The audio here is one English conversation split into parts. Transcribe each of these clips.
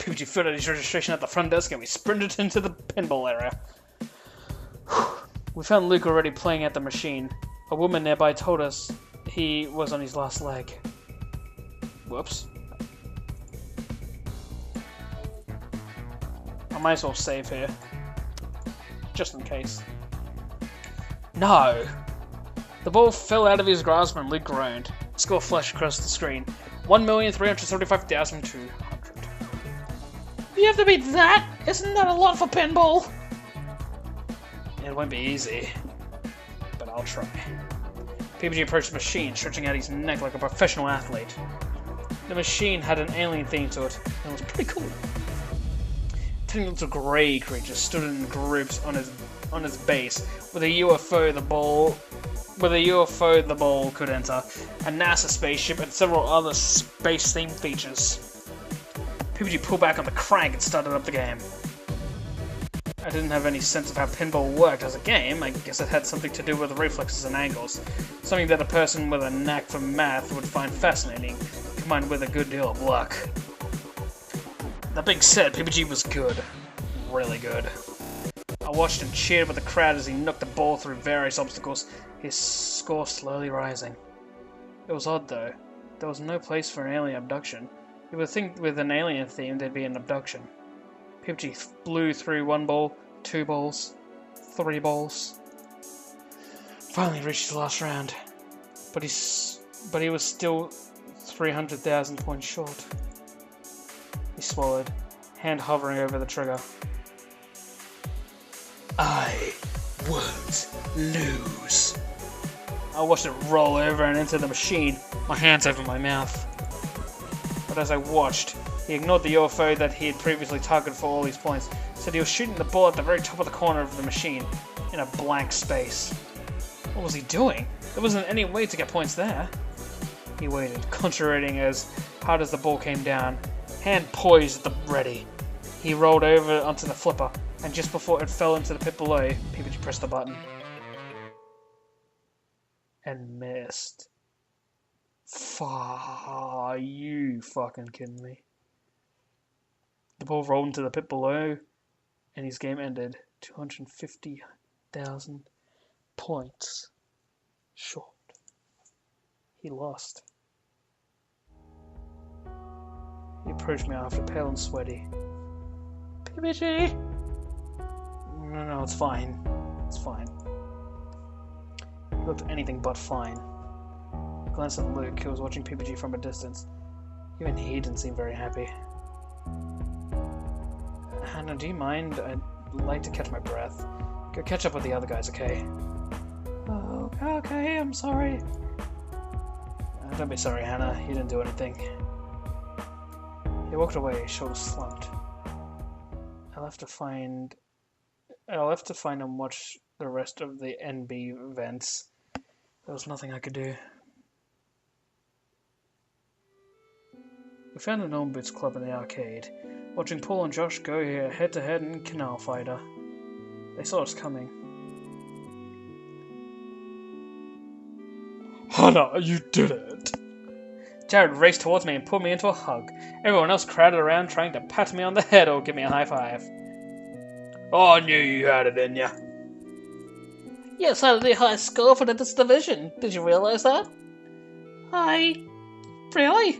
PBG filled out his registration at the front desk and we sprinted into the pinball area. We found Luke already playing at the machine. A woman nearby told us he was on his last leg. Whoops. I might as well save here. Just in case. No! The ball fell out of his grasp and Luke groaned. The score flashed across the screen. 1,375,200. You have to beat that? Isn't that a lot for pinball? It won't be easy. But I'll try. PBG approached the machine, stretching out his neck like a professional athlete. The machine had an alien theme to it, and it was pretty cool. Tiny little grey creatures stood in groups on his base, with a UFO the ball could enter, a NASA spaceship, and several other space-themed features. PBG pulled back on the crank and started up the game. I didn't have any sense of how pinball worked as a game. I guess it had something to do with reflexes and angles. Something that a person with a knack for math would find fascinating, combined with a good deal of luck. That being said, PBG was good. Really good. I watched and cheered with the crowd as he knocked the ball through various obstacles, his score slowly rising. It was odd though. There was no place for an alien abduction. You would think with an alien theme there'd be an abduction. PBG blew through 1 ball, 2 balls, 3 balls. Finally reached the last round, but he was still 300,000 points short. He swallowed, hand hovering over the trigger. I won't lose. I watched it roll over and into the machine, my hands over my mouth. But as I watched, he ignored the UFO that he had previously targeted for all these points, said he was shooting the ball at the very top of the corner of the machine, in a blank space. What was he doing? There wasn't any way to get points there. He waited, concentrating as hard as the ball came down, hand poised at the ready. He rolled over onto the flipper, and just before it fell into the pit below, PBG pressed the button. And missed. Are you fucking kidding me? The ball rolled into the pit below, and his game ended 250,000 points short. He lost. He approached me after, pale and sweaty. PBG! No, it's fine. It's fine. He looked anything but fine. I glanced at Luke, who was watching PBG from a distance. Even he didn't seem very happy. Hana, do you mind? I'd like to catch my breath. Go catch up with the other guys, okay? Oh, okay, I'm sorry. Don't be sorry, Hana. You didn't do anything. He walked away, shoulders slumped. I'll have to find and watch the rest of the NB events. There was nothing I could do. We found an Old Boots club in the arcade, watching Paul and Josh go here head-to-head in Canal Fighter. They saw us coming. Hana, you did it! Jared raced towards me and pulled me into a hug. Everyone else crowded around trying to pat me on the head or give me a high five. Oh, I knew you had it in ya. Yes, I had the highest score for this division. Did you realize that? Really?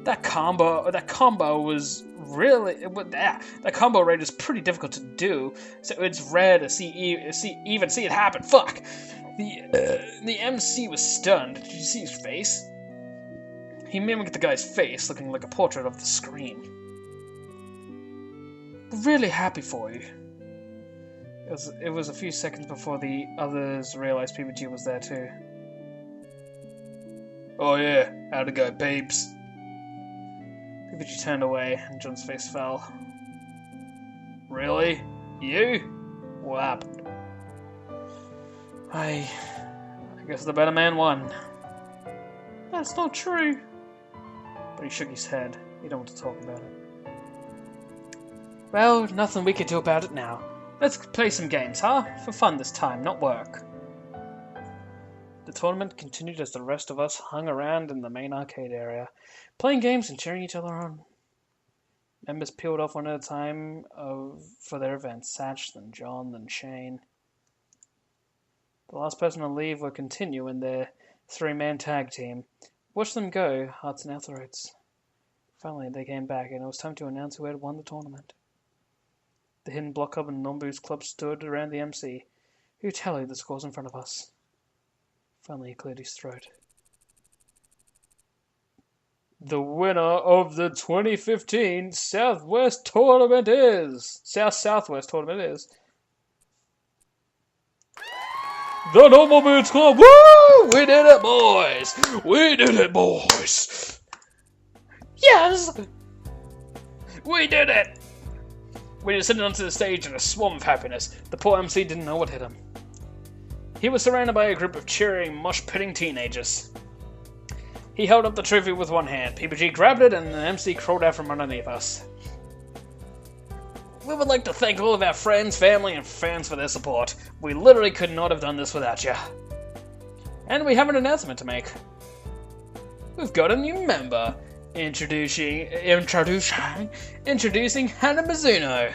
That combo was really... that combo rate is pretty difficult to do, so it's rare to even see it happen. Fuck! The MC was stunned. Did you see his face? He mimicked the guy's face, looking like a portrait of the screen. Really happy for you. It was a few seconds before the others realized PBG was there too. Oh yeah, how'd it go, babes? PBG turned away, and John's face fell. Really? You? What happened? I guess the better man won. That's not true. But he shook his head. He didn't want to talk about it. Well, nothing we can do about it now. Let's play some games, huh? For fun this time, not work. The tournament continued as the rest of us hung around in the main arcade area, playing games and cheering each other on. Members peeled off one at a time for their events. Satch, then John, then Shane. The last person to leave would continue in their three-man tag team. Watch them go, hearts in our throats. Finally, they came back, and it was time to announce who had won the tournament. The Hidden Block Club and Non-Boost Club stood around the MC, who tallied the scores in front of us. Finally, he cleared his throat. The winner of the 2015 Southwest Tournament is... Southwest Tournament is... the Normal Boots Club! Woo! We did it, boys! We did it, boys! Yes! We did it! We descended onto the stage in a swarm of happiness. The poor MC didn't know what hit him. He was surrounded by a group of cheering, mosh-pitting teenagers. He held up the trophy with one hand. PPG grabbed it, and the MC crawled out from underneath us. We would like to thank all of our friends, family, and fans for their support. We literally could not have done this without you. And we have an announcement to make. We've got a new member. Introducing Hana Mizuno.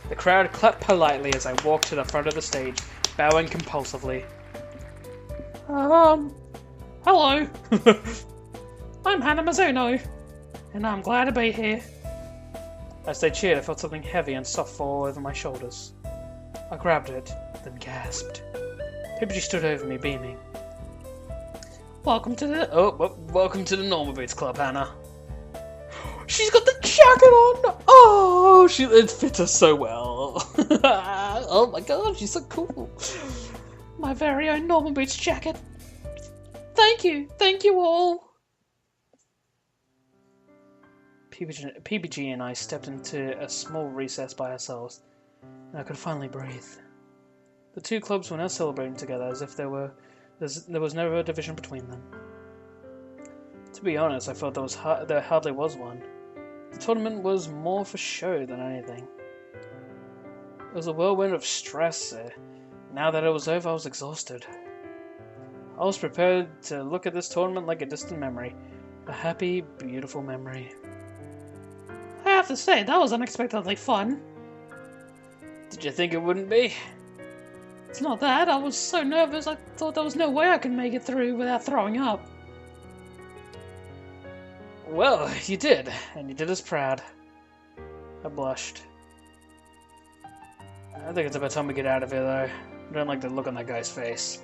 The crowd clapped politely as I walked to the front of the stage, bowing compulsively. Hello. I'm Hana Mizuno, and I'm glad to be here. As they cheered, I felt something heavy and soft fall over my shoulders. I grabbed it, then gasped. PPG stood over me, beaming. Welcome to the Normal Boots Club, Hana. She's got the jacket on! Oh, it fits her so well. Oh my god, she's so cool. My very own Normal Boots jacket. Thank you all. PPG and I stepped into a small recess by ourselves, and I could finally breathe. The two clubs were now celebrating together as if there was no division between them. To be honest, I felt there hardly was one. The tournament was more for show than anything. It was a whirlwind of stress. Now that it was over, I was exhausted. I was prepared to look at this tournament like a distant memory. A happy, beautiful memory. I have to say, that was unexpectedly fun. Did you think it wouldn't be? It's not that. I was so nervous I thought there was no way I could make it through without throwing up. Well, you did, and you did us proud. I blushed. I think it's about time we get out of here, though. I don't like the look on that guy's face.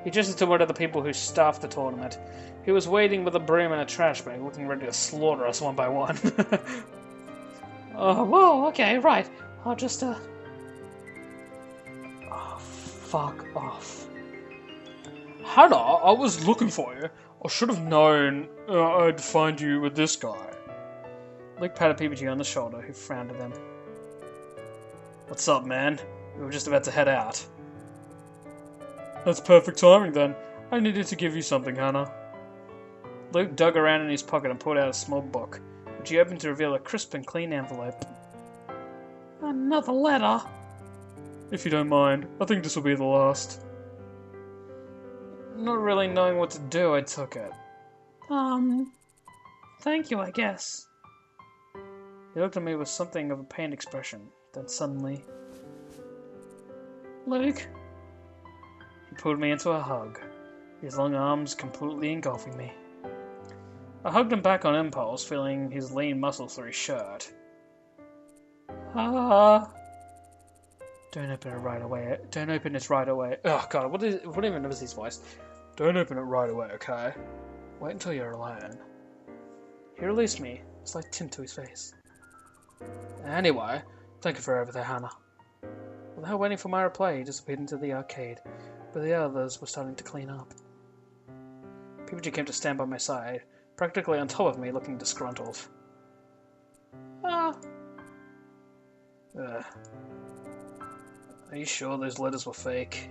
He gestured to one of the people who staffed the tournament. He was waiting with a broom and a trash bag, looking ready to slaughter us one by one. Oh, whoa, okay, right. I'll just, Oh, fuck off. Hana, I was looking for you. I should have known I'd find you with this guy. Luke patted PPG on the shoulder, who frowned at them. What's up, man? We were just about to head out. That's perfect timing, then. I needed to give you something, Hana. Luke dug around in his pocket and pulled out a small book, which he opened to reveal a crisp and clean envelope. Another letter? If you don't mind, I think this will be the last. Not really knowing what to do, I took it. Thank you, I guess. He looked at me with something of a pained expression, then suddenly... Luke? He pulled me into a hug, his long arms completely engulfing me. I hugged him back on impulse, feeling his lean muscles through his shirt. Don't open it right away. Don't open this right away. Oh god, what even was his voice? Don't open it right away, okay? Wait until you're alone. He released me, a slight tint to his face. Anyway, thank you for everything, Hana. Without waiting for my reply, he disappeared into the arcade, but the others were starting to clean up. PPG came to stand by my side, practically on top of me, looking disgruntled. Are you sure those letters were fake?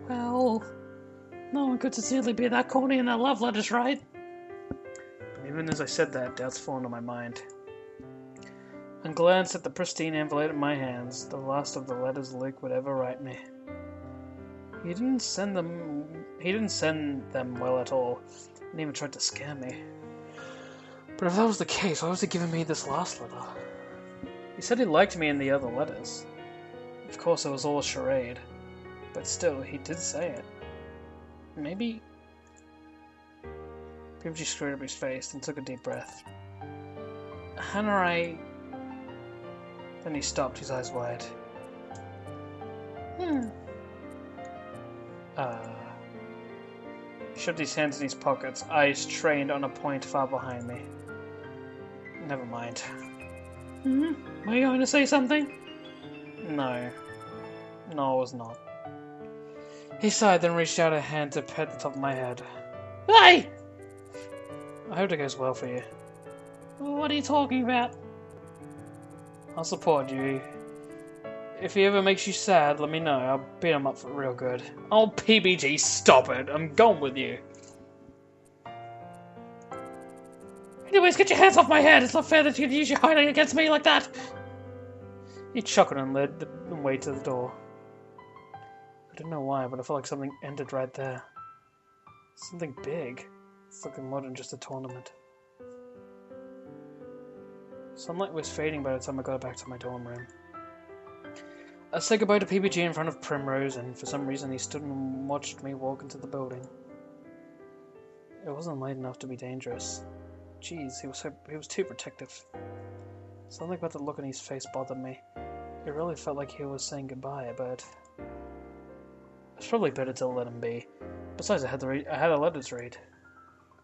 Well, no one could sincerely be that corny in their love letters, right? But even as I said that, doubts formed on my mind. I glanced at the pristine envelope in my hands, the last of the letters Luke would ever write me. He didn't send them well at all, and even tried to scare me. But if that was the case, why was he giving me this last letter? He said he liked me in the other letters. Of course, it was all a charade. But still, he did say it. Maybe... PBG screwed up his face and took a deep breath. Hana, Then he stopped, his eyes wide. He shoved his hands in his pockets, eyes trained on a point far behind me. Never mind. Were you going to say something? No. No, I was not. He sighed, then reached out a hand to pet the top of my head. Hey! I hope it goes well for you. What are you talking about? I'll support you. If he ever makes you sad, let me know. I'll beat him up for real good. Oh, PBG, stop it! I'm going with you. Anyways, get your hands off my head! It's not fair that you'd use your hiding against me like that! He chuckled and led the way to the door. I don't know why, but I felt like something ended right there. Something big. Something more than just a tournament. Sunlight was fading by the time I got back to my dorm room. I said goodbye to PBG in front of Primrose, and for some reason he stood and watched me walk into the building. It wasn't late enough to be dangerous. Jeez, he was too protective. Something about the look on his face bothered me. It really felt like he was saying goodbye, but it's probably better to let him be. Besides, I had a letter to read.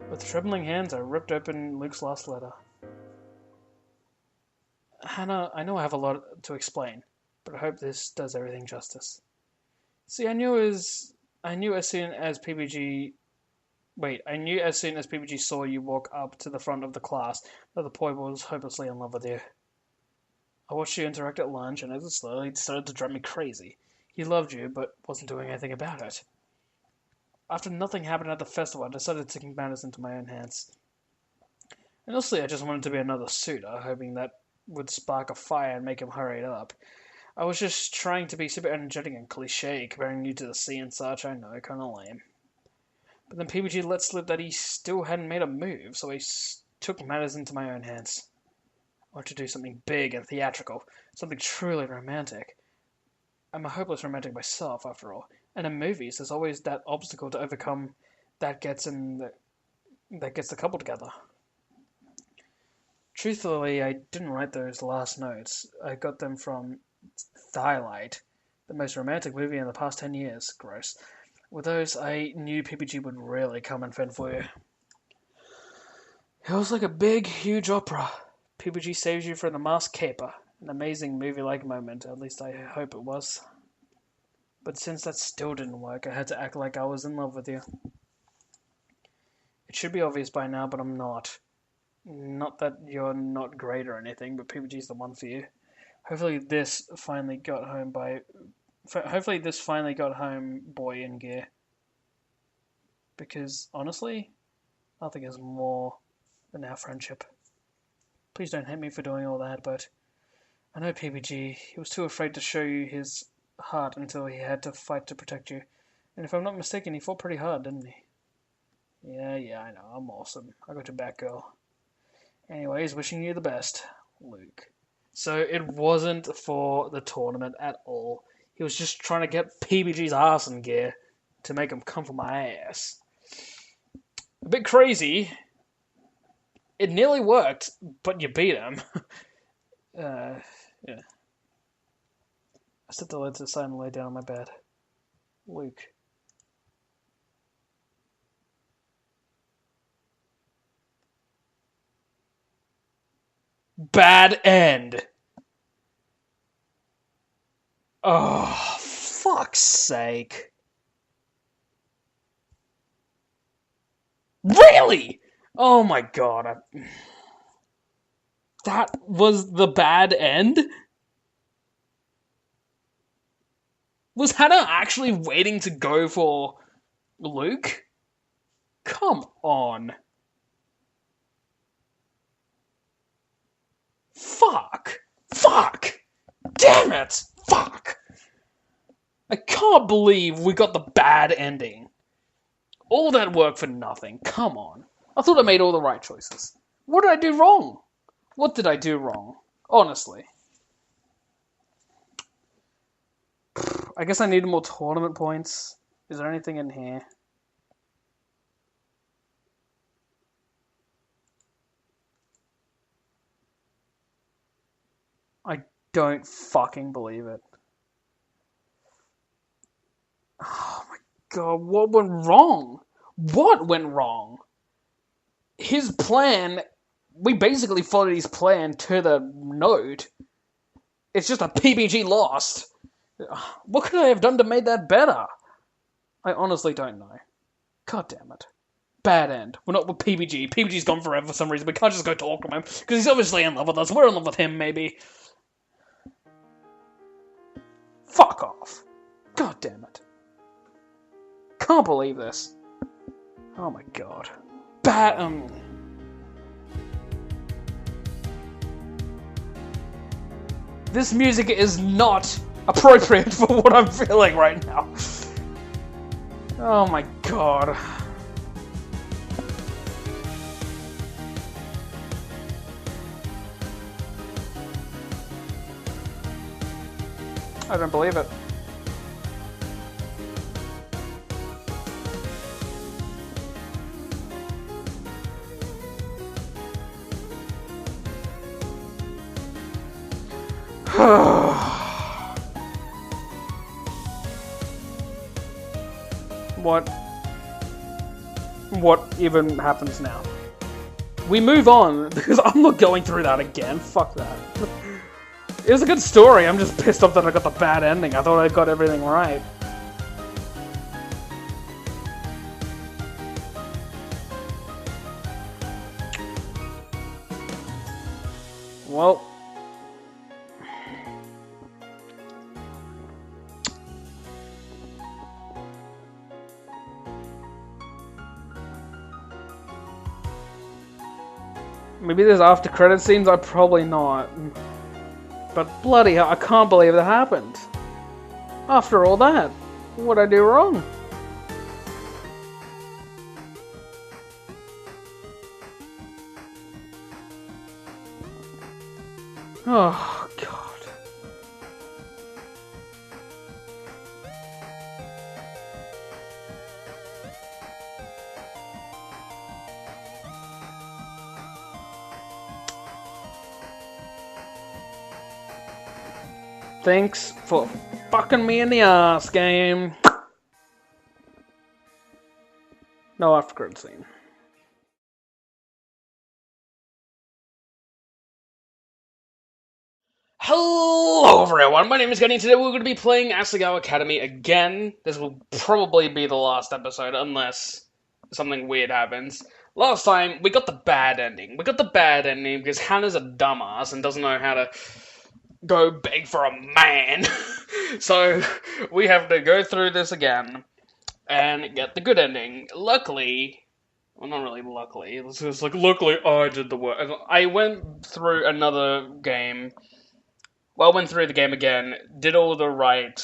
With trembling hands, I ripped open Luke's last letter. Hana, I know I have a lot to explain, but I hope this does everything justice. See, I knew as soon as PBG saw you walk up to the front of the class that the boy was hopelessly in love with you. I watched you interact at lunch, and it slowly started to drive me crazy. He loved you, but wasn't doing anything about it. After nothing happened at the festival, I decided to take matters into my own hands. And honestly, I just wanted to be another suitor, hoping that would spark a fire and make him hurry it up. I was just trying to be super energetic and cliché, comparing you to the sea and such. I know, kinda lame. But then PBG let slip that he still hadn't made a move, so I took matters into my own hands. I wanted to do something big and theatrical, something truly romantic. I'm a hopeless romantic myself, after all. And in movies, there's always that obstacle to overcome that gets the couple together. Truthfully, I didn't write those last notes. I got them from Twilight, the most romantic movie in the past 10 years. Gross. With those, I knew PPG would really come and fend for you. It was like a big, huge opera. PPG saves you from the masked caper. An amazing movie-like moment, at least I hope it was. But since that still didn't work, I had to act like I was in love with you. It should be obvious by now, but I'm not. Not that you're not great or anything, but PPG's the one for you. Hopefully this finally got home, boy in gear. Because, honestly, nothing is more than our friendship. Please don't hate me for doing all that, but I know PPG. He was too afraid to show you his heart until he had to fight to protect you. And if I'm not mistaken, he fought pretty hard, didn't he? Yeah, I know. I'm awesome. I got your back, girl. Anyways, wishing you the best, Luke. So it wasn't for the tournament at all. He was just trying to get PBG's ass in gear to make him come for my ass. A bit crazy. It nearly worked, but you beat him. Yeah. I set the lid to the side and lay down on my bed. Luke. Bad end. Oh, fuck's sake. Really? Oh my god. That was the bad end? Was Hana actually waiting to go for Luke? Come on. Fuck! Damn it! Fuck! I can't believe we got the bad ending. All that work for nothing. Come on. I thought I made all the right choices. What did I do wrong? What did I do wrong? Honestly. I guess I needed more tournament points. Is there anything in here? I don't fucking believe it. Oh my god, what went wrong? What went wrong? His plan, we basically followed his plan to the node. It's just a PBG lost. What could I have done to make that better? I honestly don't know. God damn it. Bad end. We're not with PBG. PBG's gone forever for some reason. We can't just go talk to him, because he's obviously in love with us. We're in love with him, maybe. Fuck off. God damn it. Can't believe this. Oh my god. This music is not appropriate for what I'm feeling right now. Oh my god. I don't believe it. What even happens now? We move on, because I'm not going through that again. Fuck that. It was a good story, I'm just pissed off that I got the bad ending. I thought I got everything right. Well... maybe there's after credit scenes, I'm probably not. But bloody hell, I can't believe that happened. After all that, what'd I do wrong? Oh, God. Thanks for fucking me in the ass, game. No after credit scene. Hello everyone, my name is Gunny. Today we're going to be playing Asagao Academy again. This will probably be the last episode, unless something weird happens. Last time, we got the bad ending. We got the bad ending because Hana's a dumbass and doesn't know how to go beg for a man. So, we have to go through this again and get the good ending. Luckily, well, not really luckily, it's just like, luckily I did the work. I went through another game. Well, went through the game again, did all the right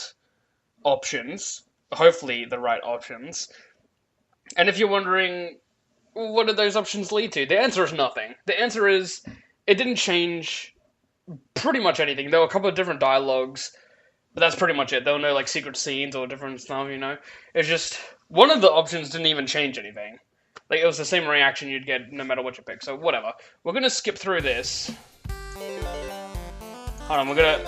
options, hopefully the right options. And if you're wondering, what did those options lead to? The answer is nothing. The answer is, it didn't change pretty much anything. There were a couple of different dialogues, but that's pretty much it. There were no, like, secret scenes or different stuff, you know? It's just, one of the options didn't even change anything. Like, it was the same reaction you'd get no matter what you pick, so whatever. We're gonna skip through this. Hold on, we're gonna...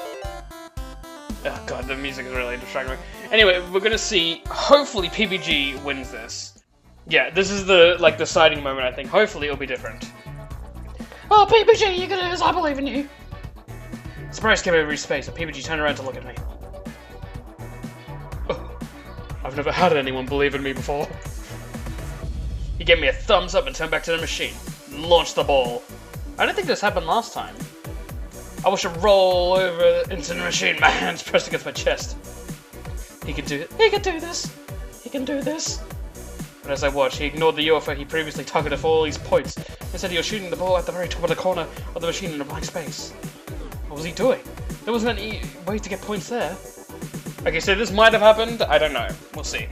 Oh god, the music is really distracting me. Anyway, we're gonna see, hopefully PBG wins this. Yeah, this is the, like, deciding moment, I think. Hopefully it'll be different. Oh, PBG, you're gonna do this, I believe in you! Surprise came over his space, and PBG turned around to look at me. Oh, I've never had anyone believe in me before. He gave me a thumbs up and turned back to the machine. Launched the ball. I don't think this happened last time. I wish to roll over into the machine, my hands pressed against my chest. He can do it. He can do this. He can do this. But as I watched, he ignored the UFO he previously targeted for all these points. Instead, he was shooting the ball at the very top of the corner of the machine in a blank space. What was he doing? There wasn't any way to get points there. Okay, so this might have happened. I don't know. We'll see.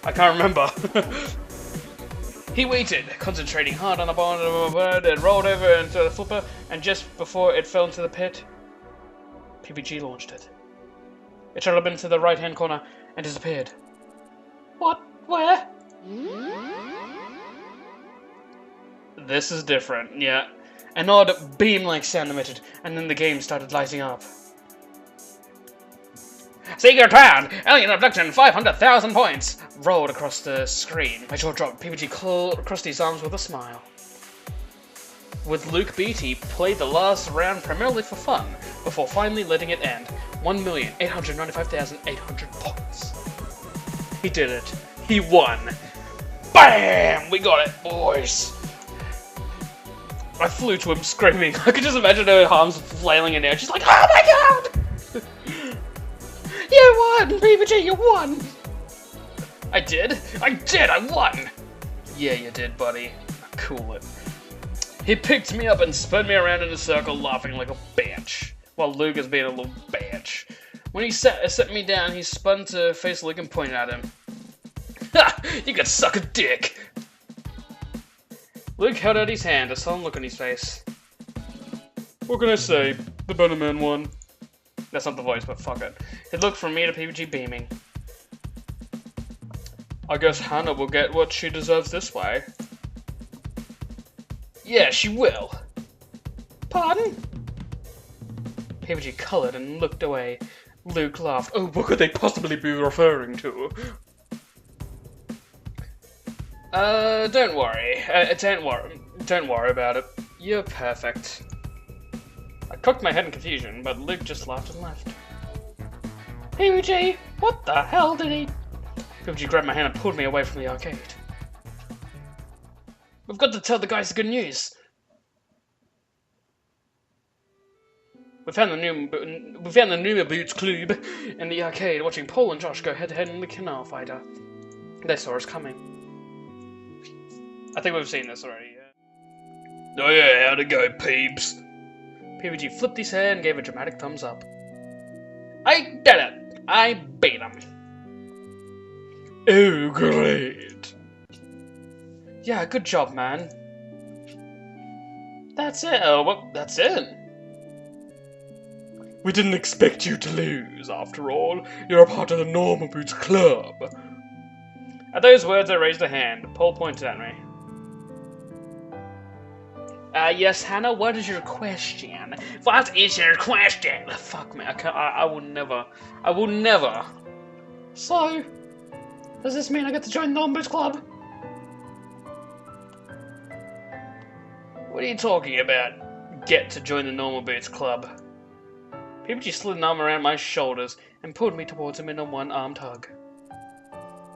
I can't remember. He waited, concentrating hard on the bone of a bird, and rolled over into the flipper, and just before it fell into the pit, PPG launched it. It shot up into the right-hand corner and disappeared. What? Where? This is different, yeah. An odd beam-like sound emitted, and then the game started lighting up. Secret round! Alien abduction, 500,000 points! Rolled across the screen. My jaw dropped. PPG crossed his arms with a smile. With Luke Beatty, played the last round primarily for fun, before finally letting it end. 1,895,800 points. He did it. He won. BAM! We got it, boys! I flew to him screaming. I could just imagine her arms flailing in air. She's like, oh my god! You won! PPG, you won! I did? I won! Yeah, you did, buddy. Cool it. He picked me up and spun me around in a circle, laughing like a bitch, while Luke is being a little bitch. When he set me down, he spun to face Luke and pointed at him. Ha! You can suck a dick! Luke held out his hand, a sullen look on his face. What can I say? The better man won. That's not the voice, but fuck it. He looked from me to PPG beaming. I guess Hana will get what she deserves this way. Yeah, she will. Pardon? PPG colored and looked away. Luke laughed. Oh, what could they possibly be referring to? Don't worry. Don't worry about it. You're perfect. I cocked my head in confusion, but Luke just laughed and left. PPG, what the hell did he... PPG grabbed my hand and pulled me away from the arcade. We've got to tell the guys the good news. We found the Numa Boots Club in the arcade, watching Paul and Josh go head-to-head in the canal fighter. They saw us coming. I think we've seen this already. Yeah. Oh yeah, how'd it go, peeps? PPG flipped his hair and gave a dramatic thumbs up. I did it! I beat him! Oh, great! Yeah, good job, man. That's it. Oh, well, that's it. We didn't expect you to lose, after all. You're a part of the Normal Boots Club. At those words, I raised a hand. Paul pointed at me. Yes, Hana, what is your question? What is your question? Fuck me, I will never. I will never. So, does this mean I get to join the Normal Boots Club? What are you talking about? Get to join the Normal Boots Club. PPG slid an arm around my shoulders and pulled me towards him in a one-armed hug.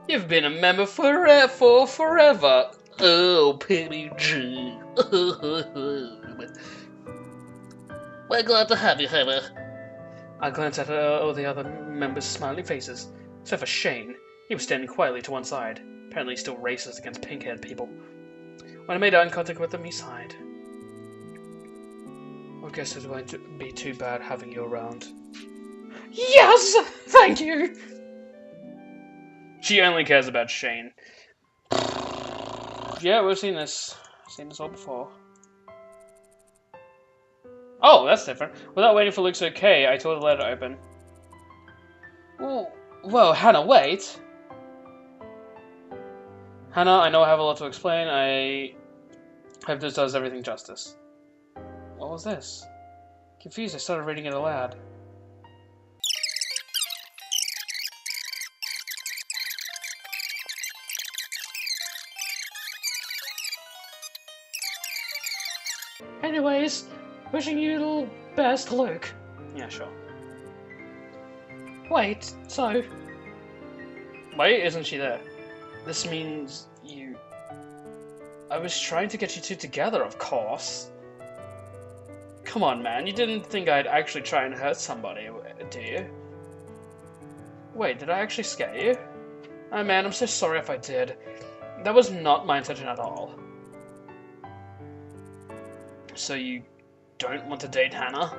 You've been a member forever. Oh, PPG. We're glad to have you, Hana. I glanced at all the other members' smiling faces, except for Shane. He was standing quietly to one side, apparently still racist against pink-haired people. When I made eye contact with him, he sighed. I guess it won't be too bad having you around. Yes! Thank you! She only cares about Shane. Yeah, we've seen this. Seen this all before. Oh, that's different. Without waiting for Luke's okay, I tore the letter open. Whoa, Hana, wait! Hana, I know I have a lot to explain. I hope this does everything justice. What was this? Confused, I started reading it aloud. Anyways, wishing you the best, Luke. Yeah, sure. Wait, so... Why isn't she there? This means you... I was trying to get you two together, of course. Come on, man, you didn't think I'd actually try and hurt somebody, do you? Wait, did I actually scare you? Oh man, I'm so sorry if I did. That was not my intention at all. So you don't want to date Hana?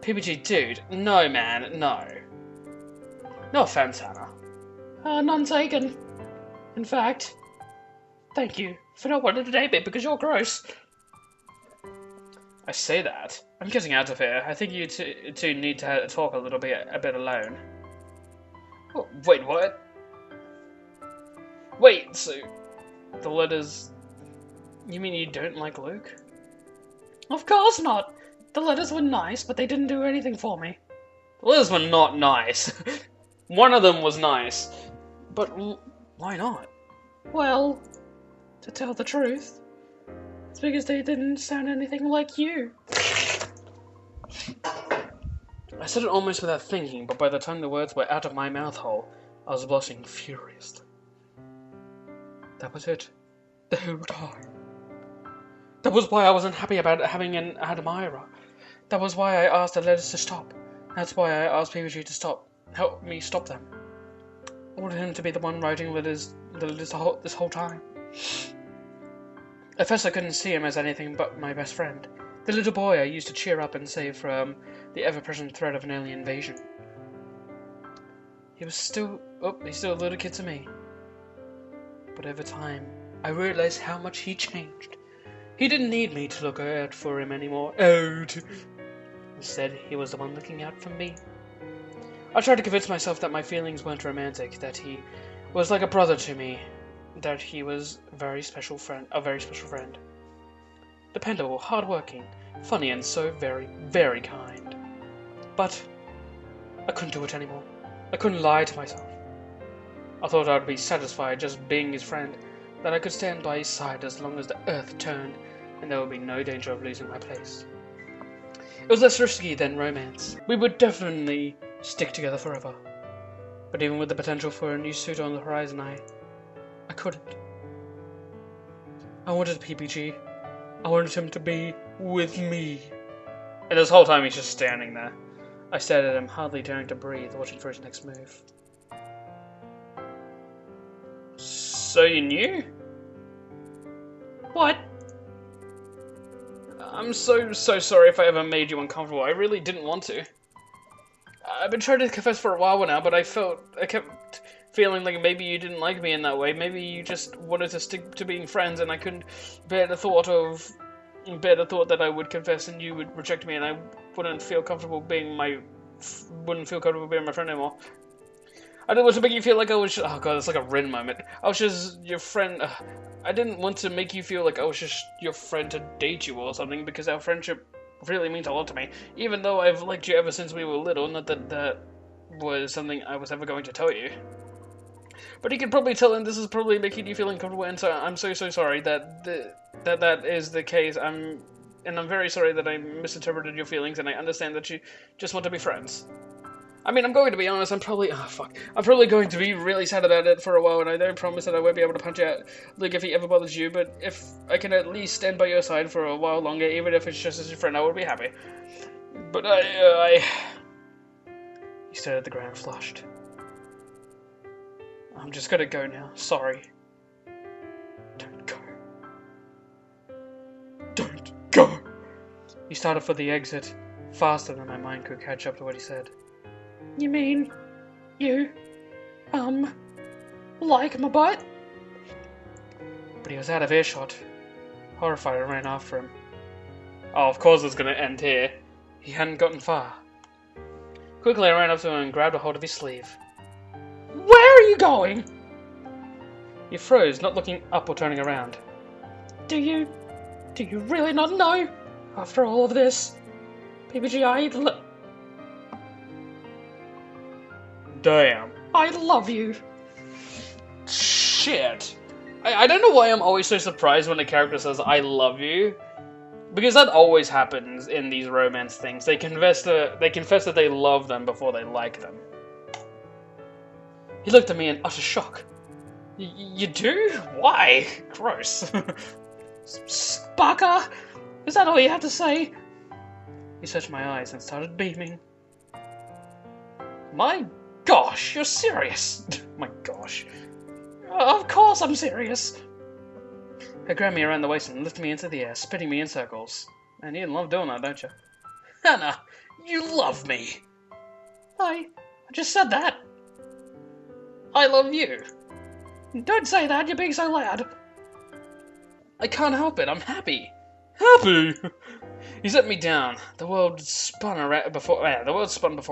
PPG, dude, no man, no. No offense, Hana. None taken. In fact, Thank you for not wanting to date me because you're gross. I say that. I'm getting out of here. I think you two need to talk a bit alone. Oh, wait, what? Wait, so the letters... You mean you don't like Luke? Of course not. The letters were nice, but they didn't do anything for me. The letters were not nice. One of them was nice. But why not? Well, to tell the truth, it's because they didn't sound anything like you. I said it almost without thinking, but by the time the words were out of my mouth hole, I was blushing furiously. That was it. The whole time. That was why I wasn't happy about having an admirer. That was why I asked the letters to stop. That's why I asked PPG to help me stop them. I wanted him to be the one writing letters this whole time. At first I couldn't see him as anything but my best friend. The little boy I used to cheer up and save from the ever-present threat of an alien invasion. He's still a little kid to me. But over time, I realized how much he changed. He didn't need me to look out for him anymore. Instead, he was the one looking out for me. I tried to convince myself that my feelings weren't romantic, that he was like a brother to me, that he was a very special friend. Dependable, hardworking, funny, and so very, very kind. But I couldn't do it anymore. I couldn't lie to myself. I thought I'd be satisfied just being his friend, that I could stand by his side as long as the earth turned, and there would be no danger of losing my place. It was less risky than romance. We would definitely stick together forever. But even with the potential for a new suitor on the horizon, I couldn't. I wanted PPG. I wanted him to be with me. And this whole time he's just standing there. I stared at him, hardly daring to breathe, watching for his next move. So you knew? What? I'm so sorry if I ever made you uncomfortable. I really didn't want to. I've been trying to confess for a while now, but I kept feeling like maybe you didn't like me in that way. Maybe you just wanted to stick to being friends, and I couldn't bear the thought that I would confess and you would reject me, and I wouldn't feel comfortable being my friend anymore. I didn't want to make you feel like I was just, oh god, it's like a Rin moment. I was just your friend. I didn't want to make you feel like I was just your friend to date you or something, because our friendship really means a lot to me. Even though I've liked you ever since we were little, not that that was something I was ever going to tell you. But you can probably tell, and this is probably making you feel uncomfortable, and so I'm so sorry that that is the case. I'm very sorry that I misinterpreted your feelings, and I understand that you just want to be friends. I mean, I'm going to be honest, I'm probably going to be really sad about it for a while, and I don't promise that I won't be able to punch out Luke if he ever bothers you, but if I can at least stand by your side for a while longer, even if it's just as your friend, I would be happy. But He stared at the ground, flushed. I'm just gonna go now, sorry. Don't go. Don't go! He started for the exit, faster than my mind could catch up to what he said. You mean, you, like my butt? But he was out of earshot. Horrified, I ran after him. Oh, of course it's gonna end here. He hadn't gotten far. Quickly, I ran up to him and grabbed a hold of his sleeve. Where are you going? He froze, not looking up or turning around. Do you really not know? After all of this, PPG, Damn. I love you. Shit. I don't know why I'm always so surprised when a character says, I love you. Because that always happens in these romance things. They confess that they love them before they like them. He looked at me in utter shock. You do? Why? Gross. Sparker! Is that all you have to say? He searched my eyes and started beaming. My gosh, you're serious. My gosh. Of course I'm serious. He grabbed me around the waist and lifted me into the air, spinning me in circles. And you love doing that, don't you? Hana, you love me. I just said that. I love you. Don't say that, you're being so loud. I can't help it, I'm happy. Happy? He set me down. The world spun before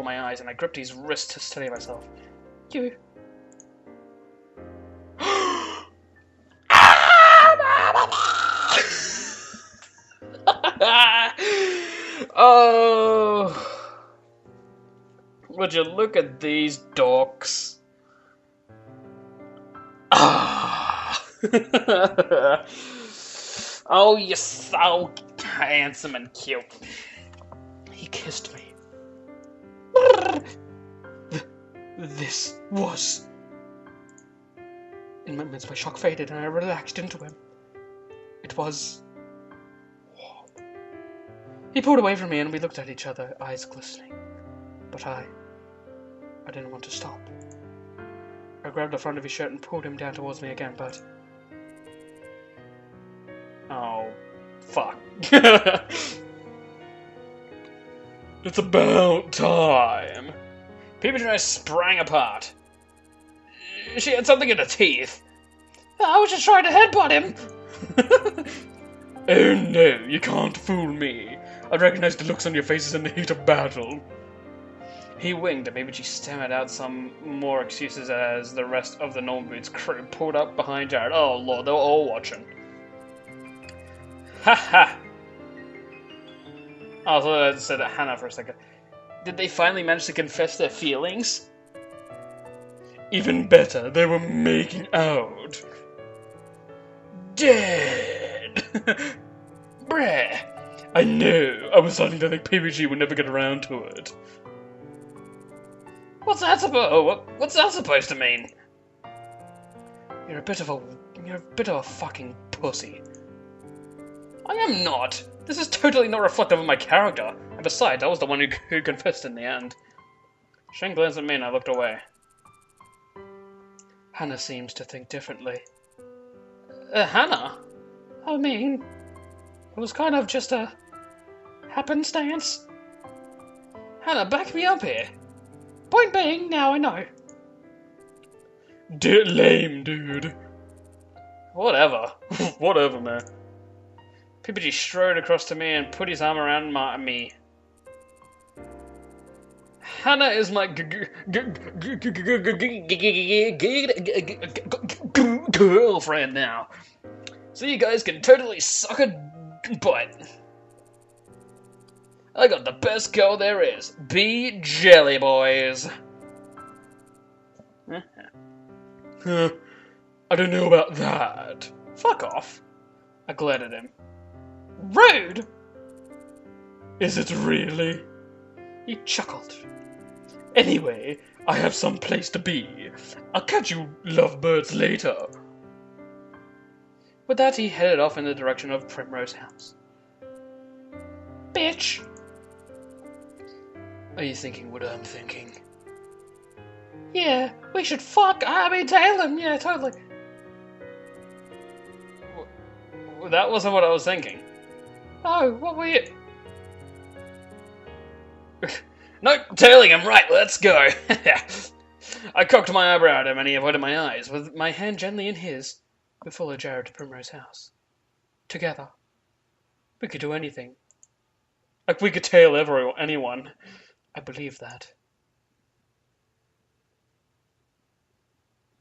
my eyes, and I gripped his wrist to steady myself. You... Oh, would you look at these dorks? Ah. Oh, you're so handsome and cute. He kissed me. This was... In moments, my shock faded and I relaxed into him. It was... He pulled away from me and we looked at each other, eyes glistening. But I didn't want to stop. I grabbed the front of his shirt and pulled him down towards me again, but... Oh, fuck. It's about time. Peepage and I sprang apart. She had something in her teeth. I was just trying to headbutt him. Oh no, you can't fool me. I recognized the looks on your faces in the heat of battle. He winked, and maybe she stammered out some more excuses as the rest of the Norm Boots crew pulled up behind Jared. Oh lord, they were all watching. Ha ha! I thought I said Hana for a second. Did they finally manage to confess their feelings? Even better, they were making out. Dead! Bruh! I know, I was starting to think PBG would never get around to it. What's that supposed to mean? You're a bit of a fucking pussy. I am not. This is totally not reflective of my character. And besides, I was the one who confessed in the end. Shane glanced at me and I looked away. Hana seems to think differently. Hana? I mean, it was kind of just a happenstance. Hana, back me up here. Point being, now I know. Lame, dude. Whatever. Whatever, man. PPG strode across to me and put his arm around me. Hana is my girlfriend now. So you guys can totally suck a butt. I got the best girl there is. Be jelly boys. I don't know about that. Fuck off. I glared at him. Rude! Is it really? He chuckled. Anyway, I have some place to be. I'll catch you lovebirds later. With that, he headed off in the direction of Primrose House. Bitch! Are you thinking what I'm thinking? Yeah, we should tail him, yeah, totally. That wasn't what I was thinking. Oh, what were you... Nope, tailing him, right, let's go. I cocked my eyebrow at him and he avoided my eyes. With my hand gently in his, we followed Jared to Primrose House. Together. We could do anything. Like, we could tail anyone. I believe that.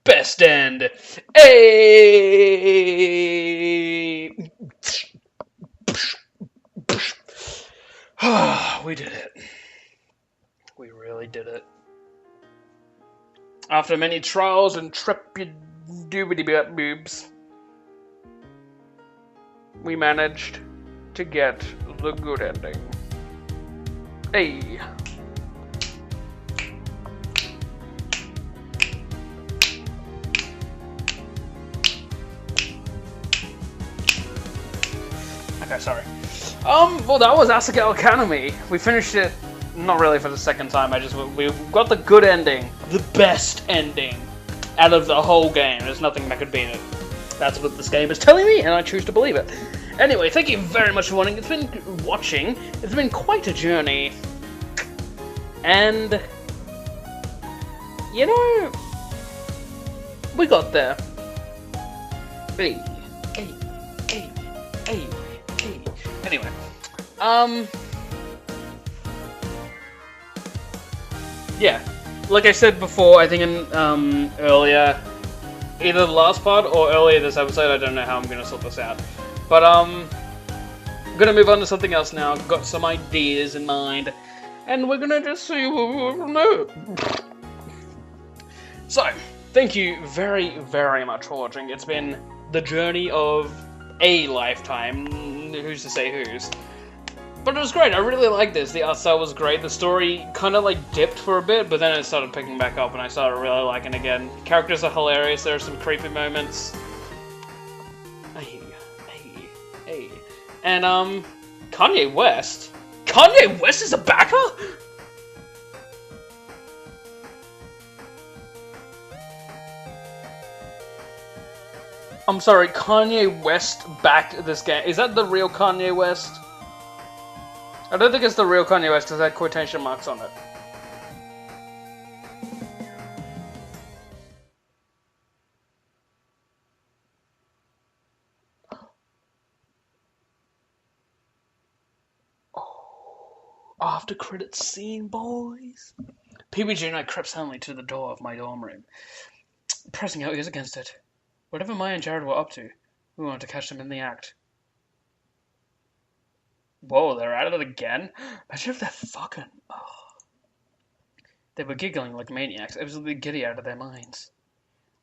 Best end! Hey! We did it. We really did it. After many trials and trepidoobidy-boobs, we managed to get the good ending. Hey! Okay, sorry. Well, that was Asagao Academy. We finished it, not really for the second time, we got the good ending. The best ending out of the whole game. There's nothing that could beat it. That's what this game is telling me, and I choose to believe it. Anyway, thank you very much for watching. It's been quite a journey. And, you know, we got there. Hey, hey, hey. Hey. Anyway, yeah, like I said before, I think in earlier, either the last part or earlier this episode, I don't know how I'm gonna sort this out, but I'm gonna move on to something else now. I've got some ideas in mind, and we're gonna just see what we'll know. So, thank you very, very much for watching. It's been the journey of a lifetime. Who's to say whose? But it was great. I really liked this. The art style was great. The story kind of like dipped for a bit, but then it started picking back up, and I started really liking it again. Characters are hilarious. There are some creepy moments. Hey. And Kanye West. Kanye West is a backer? I'm sorry, Kanye West backed this game. Is that the real Kanye West? I don't think it's the real Kanye West because it had quotation marks on it. Oh, after credits scene, boys. PBG and I crept silently to the door of my dorm room, pressing our ears against it. Whatever Maya and Jared were up to, we wanted to catch them in the act. Whoa, they're at it again? Imagine if they're fucking... Oh. They were giggling like maniacs, absolutely giddy out of their minds.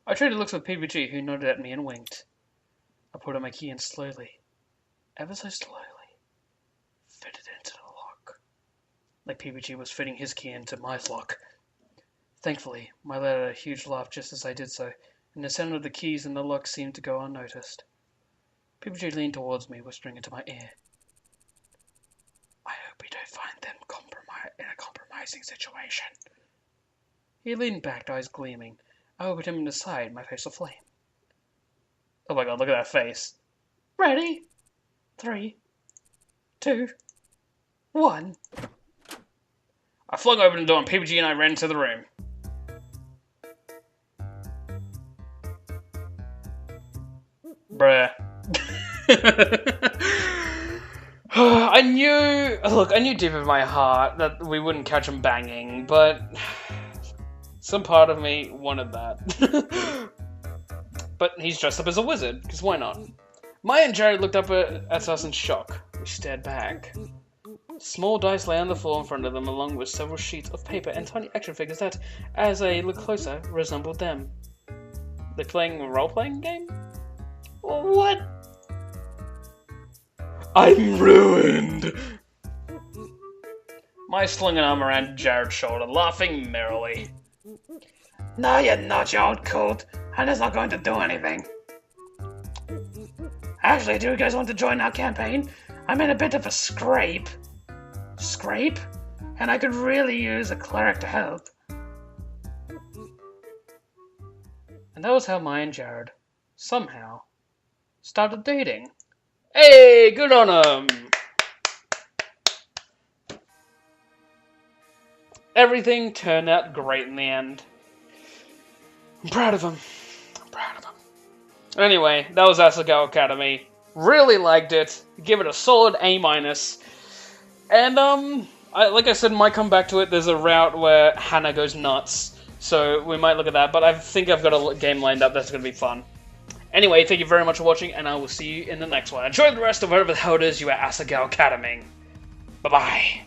I traded looks with PBG, who nodded at me and winked. I put my key in slowly, ever so slowly, fitted into the lock, like PBG was fitting his key into my lock. Thankfully, my let out a huge laugh just as I did so, and the sound of the keys in the lock seemed to go unnoticed. PBG leaned towards me, whispering into my ear. I hope we don't find them in a compromising situation. He leaned back, eyes gleaming. I opened him in the side, my face aflame. Oh my god, look at that face. Ready? 3, 2, 1. I flung open the door and PBG and I ran into the room. Bruh. I knew deep in my heart that we wouldn't catch him banging, but some part of me wanted that. But he's dressed up as a wizard, because why not? Maya and Jared looked up at us in shock. We stared back. Small dice lay on the floor in front of them, along with several sheets of paper and tiny action figures that, as I looked closer, resembled them. They're playing a role-playing game? What? I'm ruined! Maya slung an arm around Jared's shoulder, laughing merrily. No, you're not, you old coot. Hana's not going to do anything. Actually, do you guys want to join our campaign? I'm in a bit of a scrape. Scrape? And I could really use a cleric to help. And that was how Maya and Jared, somehow, started dating. Hey, good on them! Everything turned out great in the end. I'm proud of him. Anyway, that was Asagao Academy. Really liked it. Give it a solid A-. And, like I said, might come back to it. There's a route where Hana goes nuts. So we might look at that. But I think I've got a game lined up that's going to be fun. Anyway, thank you very much for watching, and I will see you in the next one. Enjoy the rest of whatever the hell it is you at Asagao Academy. Bye-bye.